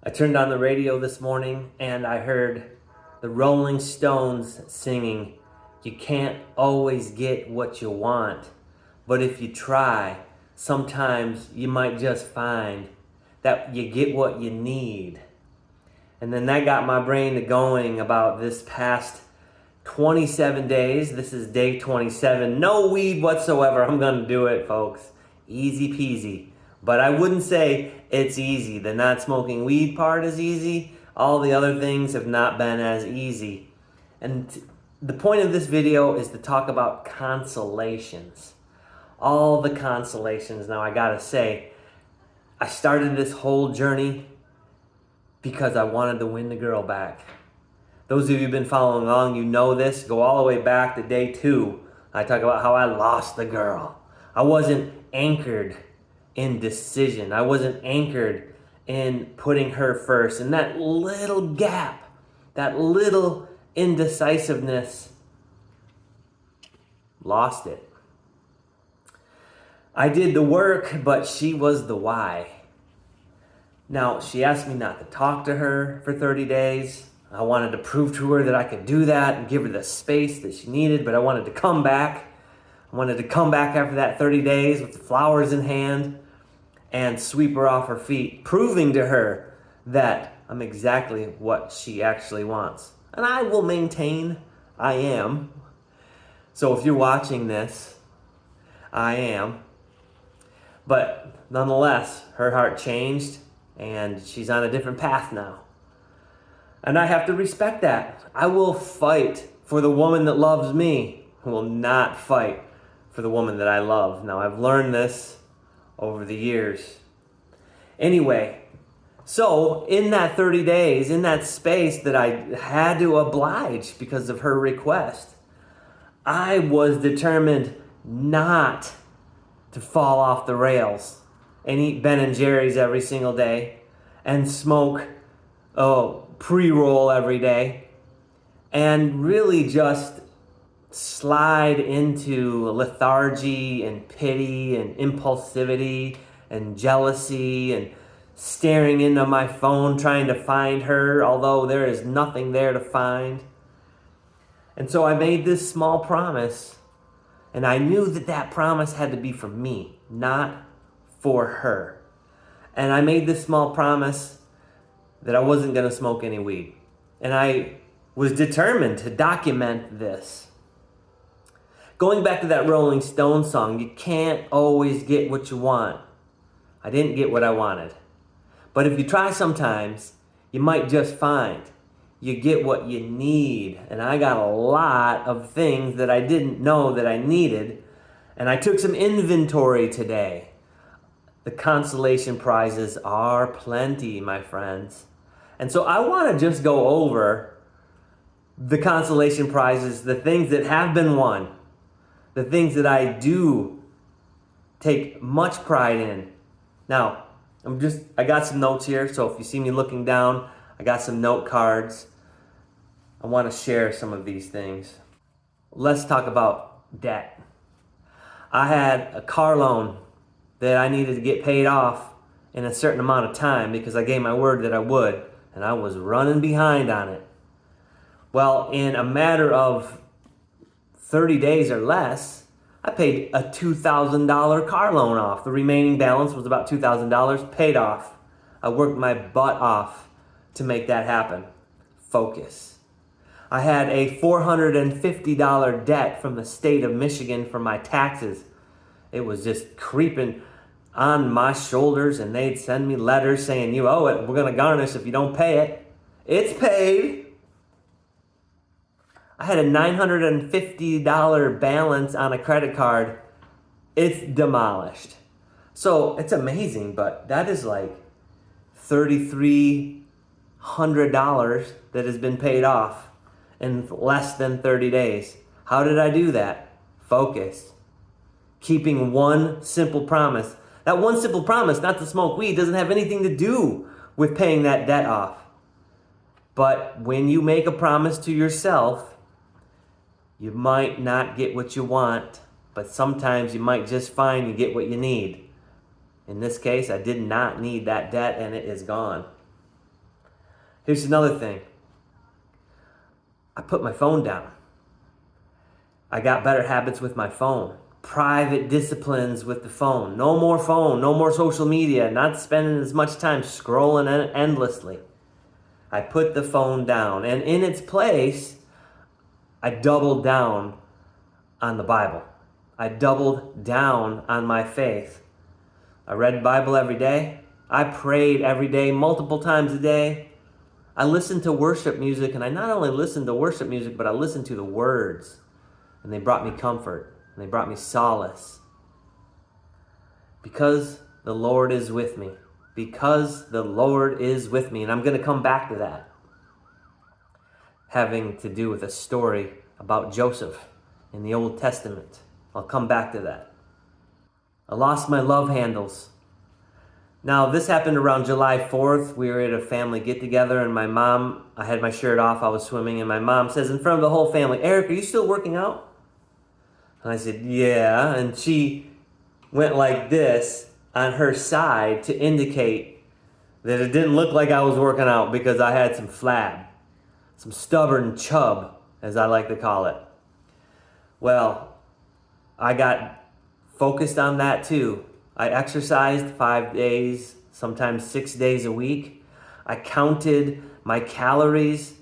I turned on the radio this morning and I heard the Rolling Stones singing, "You can't always get what you want, but if you try, sometimes you might just find that you get what you need." And then that got my brain to going about this past 27 days. This is day 27. No weed whatsoever. I'm going to do it, folks. Easy peasy. But I wouldn't say it's easy. The not smoking weed part is easy. All the other things have not been as easy. And the point of this video is to talk about consolations. All the consolations. Now I gotta say, I started this whole journey because I wanted to win the girl back. Those of you who've been following along, you know this. Go all the way back to day 2. I talk about how I lost the girl. I wasn't anchored in decision. I wasn't anchored in putting her first. And that little gap, that little indecisiveness, lost it. I did the work, but she was the why. Now, she asked me not to talk to her for 30 days. I wanted to prove to her that I could do that and give her the space that she needed, but I wanted to come back. I wanted to come back after that 30 days with the flowers in hand and sweep her off her feet, proving to her that I'm exactly what she actually wants. And I will maintain I am. So if you're watching this, I am. But nonetheless, her heart changed and she's on a different path now. And I have to respect that. I will fight for the woman that loves me. I will not fight for the woman that I love. Now, I've learned this over the years. Anyway, so in that 30 days, in that space that I had to oblige because of her request, I was determined not to fall off the rails and eat Ben & Jerry's every single day and smoke pre-roll every day and really just slide into lethargy and pity and impulsivity and jealousy and staring into my phone trying to find her, although there is nothing there to find. And so I made this small promise, and I knew that that promise had to be for me, not for her. And I made this small promise that I wasn't going to smoke any weed. And I was determined to document this. Going back to that Rolling Stones song, you can't always get what you want. I didn't get what I wanted. But if you try sometimes, you might just find you get what you need. And I got a lot of things that I didn't know that I needed. And I took some inventory today. The consolation prizes are plenty, my friends. And so I want to just go over the consolation prizes, the things that have been won, the things that I do take much pride in. Now, I got some notes here, so if you see me looking down, I got some note cards. I want to share some of these things. Let's talk about debt. I had a car loan that I needed to get paid off in a certain amount of time because I gave my word that I would, and I was running behind on it. Well, in a matter of 30 days or less, I paid a $2,000 car loan off. The remaining balance was about $2,000 paid off. I worked my butt off to make that happen. Focus. I had a $450 debt from the state of Michigan for my taxes. It was just creeping on my shoulders, and they'd send me letters saying, "You owe it. We're going to garnish if you don't pay it." It's paid. I had a $950 balance on a credit card. It's demolished. So it's amazing, but that is like $3,300 that has been paid off in less than 30 days. How did I do that? Focus. Keeping one simple promise. That one simple promise not to smoke weed doesn't have anything to do with paying that debt off. But when you make a promise to yourself, you might not get what you want, but sometimes you might just find you get what you need. In this case, I did not need that debt, and it is gone. Here's another thing. I put my phone down. I got better habits with my phone. Private disciplines with the phone. No more social media, not spending as much time scrolling endlessly. I put the phone down, and in its place, I doubled down on the Bible. I doubled down on my faith. I read the Bible every day. I prayed every day, multiple times a day. I listened to worship music, and I not only listened to worship music, but I listened to the words. And they brought me comfort, and they brought me solace. Because the Lord is with me. Because the Lord is with me. And I'm going to come back to that. Having to do with a story about Joseph in the Old Testament. I'll come back to that. I lost my love handles. Now, this happened around July 4th. We were at a family get-together, and my mom, I had my shirt off, I was swimming, and my mom says in front of the whole family, "Eric, are you still working out?" And I said, "Yeah." And she went like this on her side to indicate that it didn't look like I was working out because I had some flab, some stubborn chub, as I like to call it. Well, I got focused on that too. I exercised 5 days, sometimes 6 days a week. I counted my calories,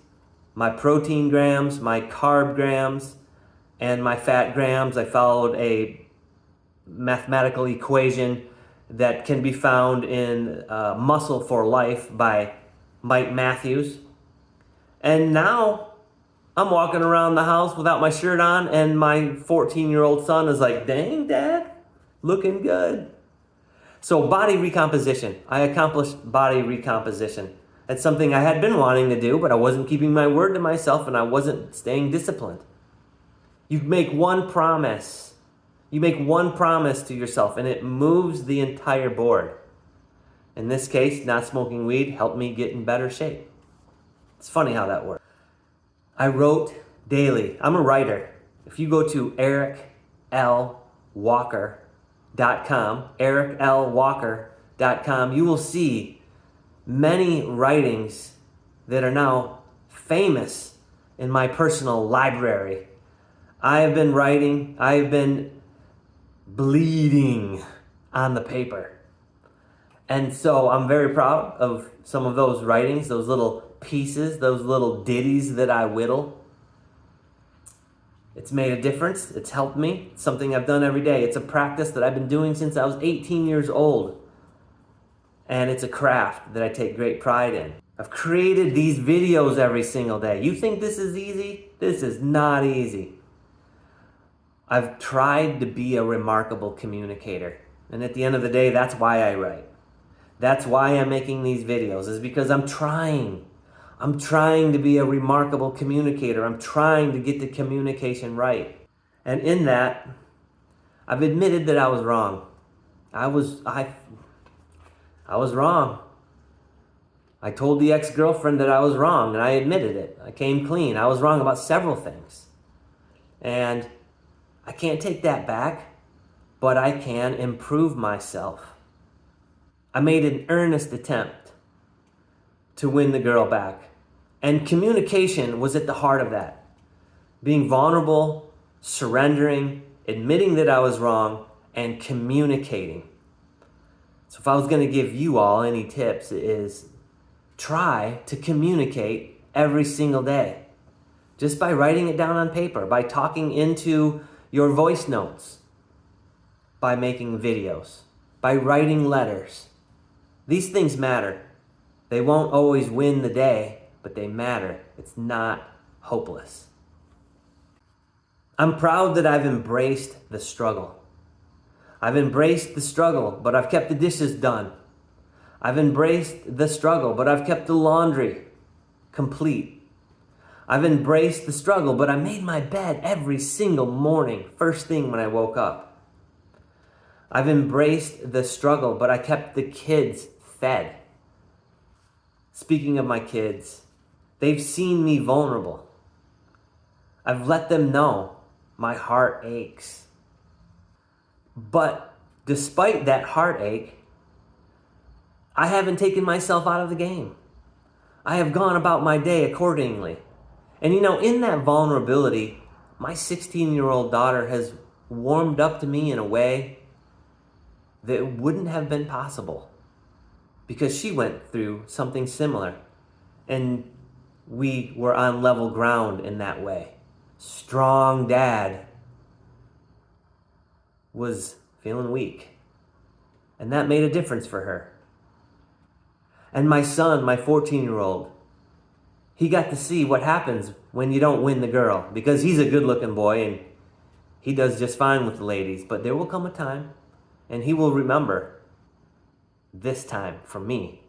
my protein grams, my carb grams, and my fat grams. I followed a mathematical equation that can be found in Muscle for Life by Mike Matthews. And now I'm walking around the house without my shirt on, and my 14-year-old son is like, "Dang, Dad, looking good." So body recomposition. I accomplished body recomposition. That's something I had been wanting to do, but I wasn't keeping my word to myself, and I wasn't staying disciplined. You make one promise. You make one promise to yourself, and it moves the entire board. In this case, not smoking weed helped me get in better shape. It's funny how that works. I wrote daily. I'm a writer. If you go to eriklwalker.com, you will see many writings that are now famous in my personal library. I have been writing, I have been bleeding on the paper. And so I'm very proud of some of those writings, those little pieces, those little ditties that I whittle. It's made a difference. It's helped me. It's something I've done every day. It's a practice that I've been doing since I was 18 years old. And it's a craft that I take great pride in. I've created these videos every single day. You think this is easy? This is not easy. I've tried to be a remarkable communicator. And at the end of the day, that's why I write. That's why I'm making these videos, is because I'm trying. I'm trying to be a remarkable communicator. I'm trying to get the communication right. And in that, I've admitted that I was wrong. I was wrong. I told the ex-girlfriend that I was wrong, and I admitted it. I came clean. I was wrong about several things. And I can't take that back, but I can improve myself. I made an earnest attempt to win the girl back. And communication was at the heart of that. Being vulnerable, surrendering, admitting that I was wrong, and communicating. So if I was going to give you all any tips, it is try to communicate every single day. Just by writing it down on paper, by talking into your voice notes, by making videos, by writing letters. These things matter. They won't always win the day, but they matter. It's not hopeless. I'm proud that I've embraced the struggle. I've embraced the struggle, but I've kept the dishes done. I've embraced the struggle, but I've kept the laundry complete. I've embraced the struggle, but I made my bed every single morning, first thing when I woke up. I've embraced the struggle, but I kept the kids fed. Speaking of my kids, they've seen me vulnerable. I've let them know my heart aches. But despite that heartache, I haven't taken myself out of the game. I have gone about my day accordingly. And in that vulnerability, my 16-year-old daughter has warmed up to me in a way that wouldn't have been possible because she went through something similar. And we were on level ground in that way. Strong dad was feeling weak. And that made a difference for her. And my son, my 14-year-old, he got to see what happens when you don't win the girl, because he's a good-looking boy and he does just fine with the ladies. But there will come a time and he will remember this time from me.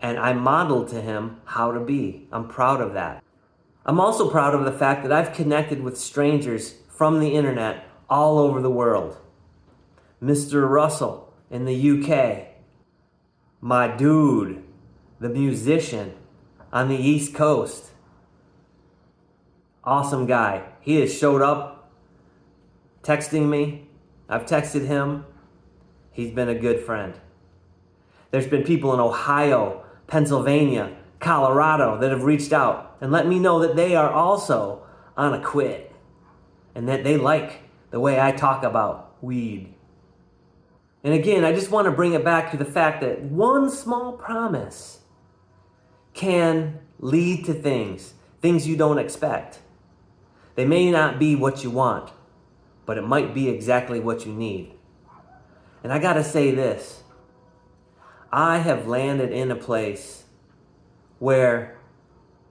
And I modeled to him how to be. I'm proud of that. I'm also proud of the fact that I've connected with strangers from the internet all over the world. Mr. Russell in the UK, my dude, the musician on the East Coast. Awesome guy. He has showed up texting me. I've texted him. He's been a good friend. There's been people in Ohio, Pennsylvania, Colorado that have reached out and let me know that they are also on a quit and that they like the way I talk about weed. And again, I just want to bring it back to the fact that one small promise can lead to things you don't expect. They may not be what you want, but it might be exactly what you need. And I got to say this. I have landed in a place where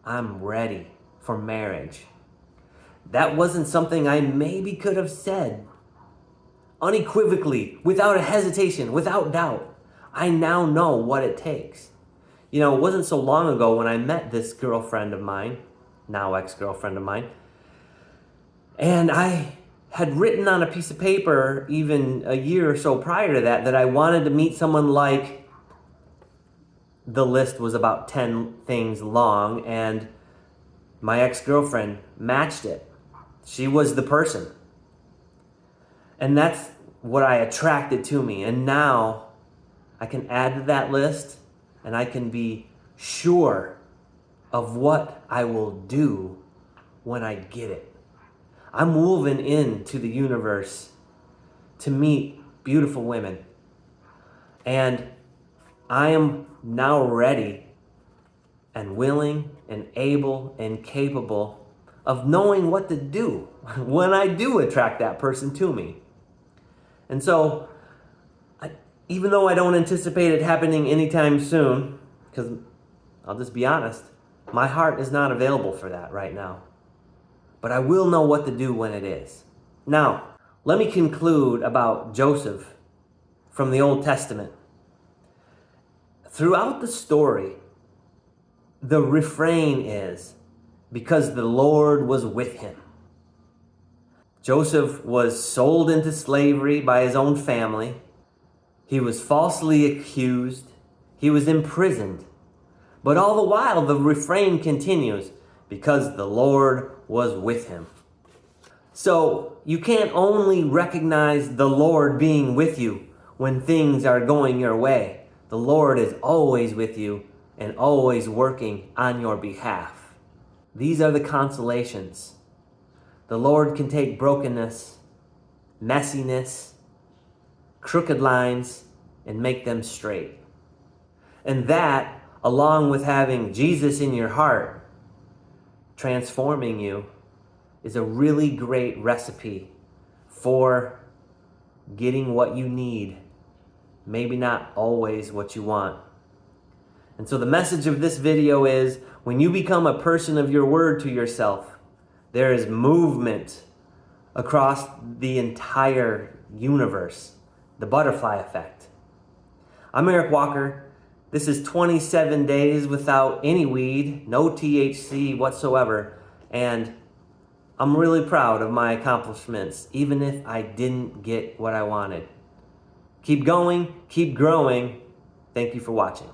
I'm ready for marriage. That wasn't something I maybe could have said unequivocally, without a hesitation, without doubt. I now know what it takes. It wasn't so long ago when I met this girlfriend of mine, now ex-girlfriend of mine, and I had written on a piece of paper even a year or so prior to that I wanted to meet someone like, the list was about 10 things long, and my ex-girlfriend matched it. She was the person. And that's what I attracted to me. And now I can add to that list and I can be sure of what I will do when I get it. I'm moving into the universe to meet beautiful women. And I am now ready and willing and able and capable of knowing what to do when I do attract that person to me. And so, even though I don't anticipate it happening anytime soon, because I'll just be honest, my heart is not available for that right now. But I will know what to do when it is. Now, let me conclude about Joseph from the Old Testament. Throughout the story, the refrain is, because the Lord was with him. Joseph was sold into slavery by his own family. He was falsely accused. He was imprisoned. But all the while, the refrain continues, because the Lord was with him. So you can't only recognize the Lord being with you when things are going your way. The Lord is always with you and always working on your behalf. These are the consolations. The Lord can take brokenness, messiness, crooked lines, and make them straight. And that, along with having Jesus in your heart, transforming you, is a really great recipe for getting what you need, maybe not always what you want. And so the message of this video is, when you become a person of your word to yourself, there is movement across the entire universe, the butterfly effect. I'm Eric Walker. This is 27 days without any weed, no THC whatsoever, and I'm really proud of my accomplishments, even if I didn't get what I wanted. Keep going, keep growing. Thank you for watching.